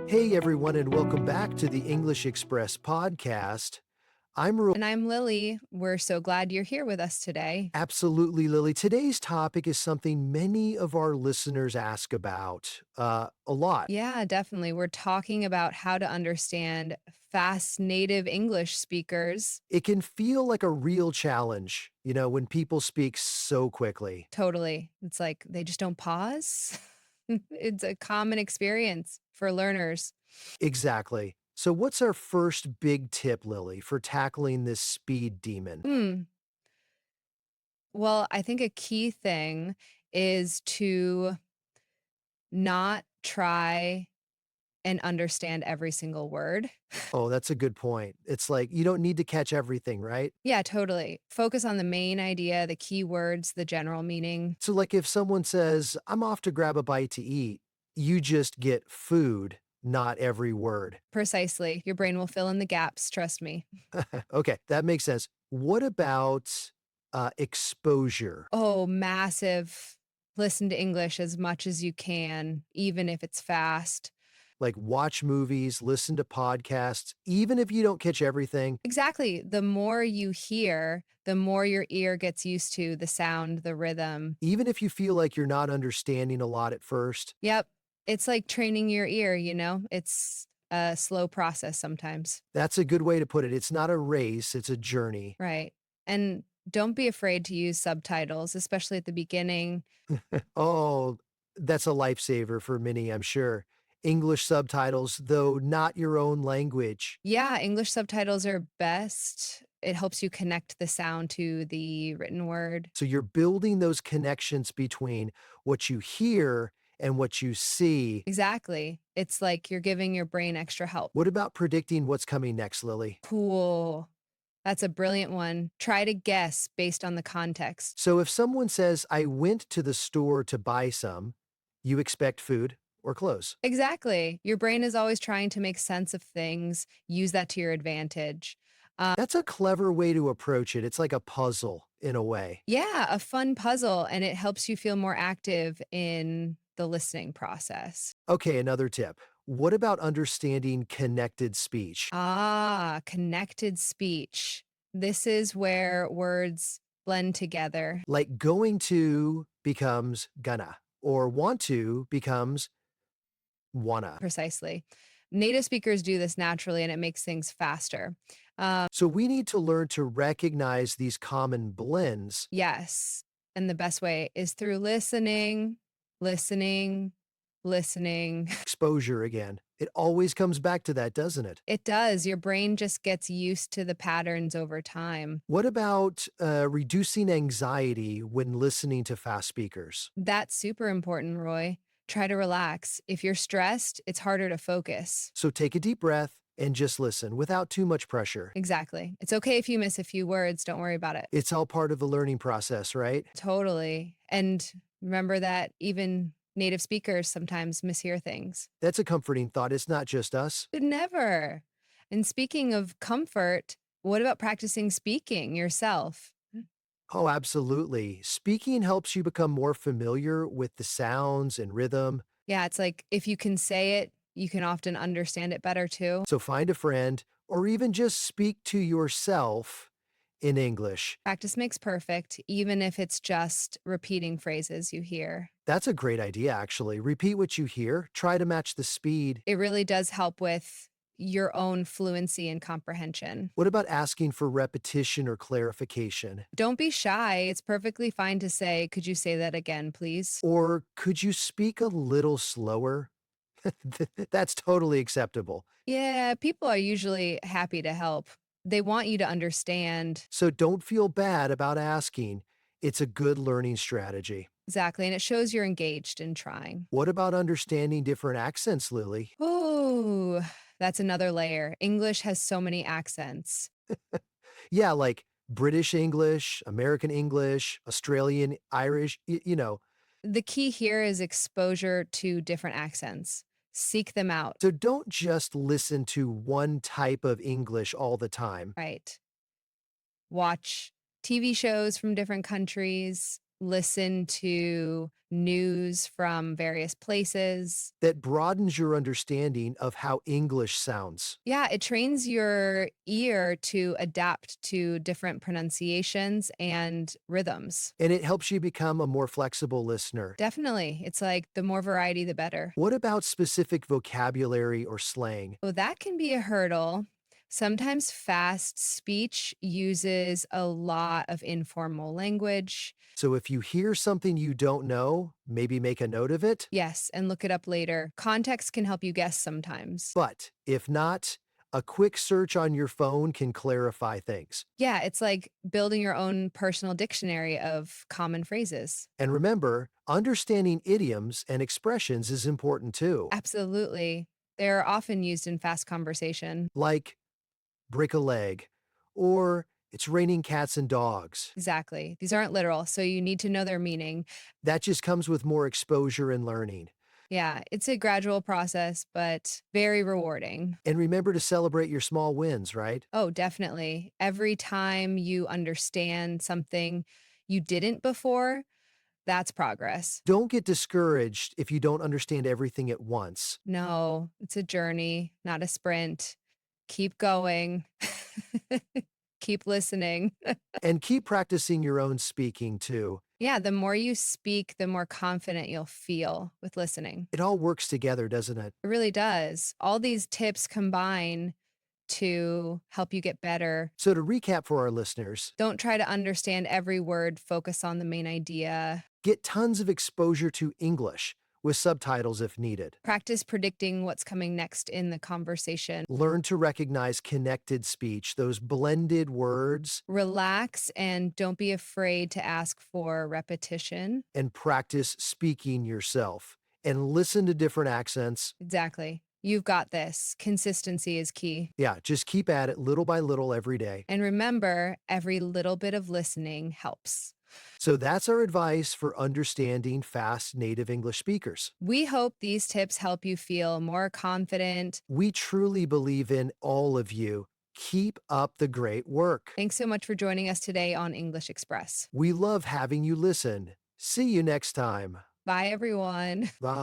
Hey everyone, and welcome back to the English Express podcast. I'm And I'm Lily. We're so glad you're here with us today. absolutely Lily. Today's topic is something many of our listeners ask about a lot. Yeah, definitely. We're talking about how to understand fast native English speakers. It can feel like a real challenge, when people speak so quickly. Totally. It's like they just don't pause. It's a common experience for learners. Exactly. So, what's our first big tip, Lily, for tackling this speed demon? Hmm. Well, I think a key thing is to not try and understand every single word. Oh, that's a good point. It's like you don't need to catch everything, right? Yeah, totally. Focus on the main idea, the key words, the general meaning. So, like, if someone says, I'm off to grab a bite to eat, you just get food, not every word. Precisely. Your brain will fill in the gaps, trust me. Okay, that makes sense. What about exposure? Oh, massive. Listen to English as much as you can, even if it's fast. Like, watch movies, listen to podcasts, even if you don't catch everything, Exactly. The more you hear, the more your ear gets used to the sound, the rhythm. even if you feel like you're not understanding a lot at first. Yep. It's like training your ear, It's a slow process sometimes. That's a good way to put it. It's not a race, it's a journey. Right. And don't be afraid to use subtitles, especially at the beginning. Oh, that's a lifesaver for many, I'm sure. English subtitles, though not your own language. Yeah, English subtitles are best. It helps you connect the sound to the written word. So you're building those connections between what you hear and what you see. Exactly. It's like you're giving your brain extra help. What about predicting what's coming next, Lily? Cool. That's a brilliant one. Try to guess based on the context. So if someone says, I went to the store to buy some, you expect food or clothes. Exactly. Your brain is always trying to make sense of things, use that to your advantage. That's a clever way to approach it. It's like a puzzle in a way. Yeah, a fun puzzle, and it helps you feel more active in the listening process. Okay, another tip. What about understanding connected speech? Ah, connected speech. This is where words blend together. Like going to becomes gonna, or want to becomes wanna. Precisely. Native speakers do this naturally and it makes things faster. So we need to learn to recognize these common blends. Yes. And the best way is through listening, listening, listening. Exposure again. It always comes back to that, doesn't it? It does. Your brain just gets used to the patterns over time. What about reducing anxiety when listening to fast speakers? That's super important, Roy. Try to relax. If you're stressed, it's harder to focus. So take a deep breath and just listen without too much pressure. Exactly. It's okay if you miss a few words. Don't worry about it. It's all part of the learning process, right? Totally. And remember that even native speakers sometimes mishear things. That's a comforting thought. It's not just us. Never. And speaking of comfort, what about practicing speaking yourself? Oh, absolutely. Speaking helps you become more familiar with the sounds and rhythm. Yeah, it's like if you can say it, you can often understand it better too. So find a friend or even just speak to yourself in English. Practice makes perfect, even if it's just repeating phrases you hear. That's a great idea, actually. Repeat what you hear, try to match the speed. It really does help with your own fluency and comprehension. What about asking for repetition or clarification? Don't be shy. It's perfectly fine to say, could you say that again, please? Or could you speak a little slower? That's totally acceptable. Yeah, people are usually happy to help. They want you to understand. So don't feel bad about asking. It's a good learning strategy. Exactly. And it shows you're engaged in trying. What about understanding different accents, Lily? Oh, that's another layer. English has so many accents. Yeah, like British English, American English, Australian Irish, The key here is exposure to different accents. Seek them out, So don't just listen to one type of English all the time. right? Watch TV shows from different countries. listen to news from various places. That broadens your understanding of how English sounds. Yeah, it trains your ear to adapt to different pronunciations and rhythms. And it helps you become a more flexible listener. Definitely. It's like the more variety, the better. What about specific vocabulary or slang? So that can be a hurdle. Sometimes fast speech uses a lot of informal language. So if you hear something you don't know, maybe make a note of it. Yes, and look it up later. Context can help you guess sometimes. But if not, a quick search on your phone can clarify things. Yeah, it's like building your own personal dictionary of common phrases. And remember, understanding idioms and expressions is important too. Absolutely. They're often used in fast conversation. Like break a leg or it's raining cats and dogs. Exactly. These aren't literal, so you need to know their meaning. That just comes with more exposure and learning. Yeah, it's a gradual process, but very rewarding. And remember to celebrate your small wins, right? Oh, definitely. Every time you understand something you didn't before, that's progress. Don't get discouraged if you don't understand everything at once. No, it's a journey, not a sprint. Keep going. Keep listening. And keep practicing your own speaking too. Yeah, the more you speak, the more confident you'll feel with listening. It all works together, doesn't it? It really does. All these tips combine to help you get better. So, to recap for our listeners, Don't try to understand every word, focus on the main idea. get tons of exposure to English with subtitles if needed. Practice predicting what's coming next in the conversation. Learn to recognize connected speech, those blended words, Relax and don't be afraid to ask for repetition. and practice speaking yourself. And listen to different accents. Exactly. You've got this. Consistency is key. Yeah, just keep at it little by little every day. And remember, every little bit of listening helps. So, that's our advice for understanding fast native English speakers. We hope these tips help you feel more confident. We truly believe in all of you. Keep up the great work. Thanks so much for joining us today on English Express. We love having you listen. See you next time. Bye, everyone. Bye.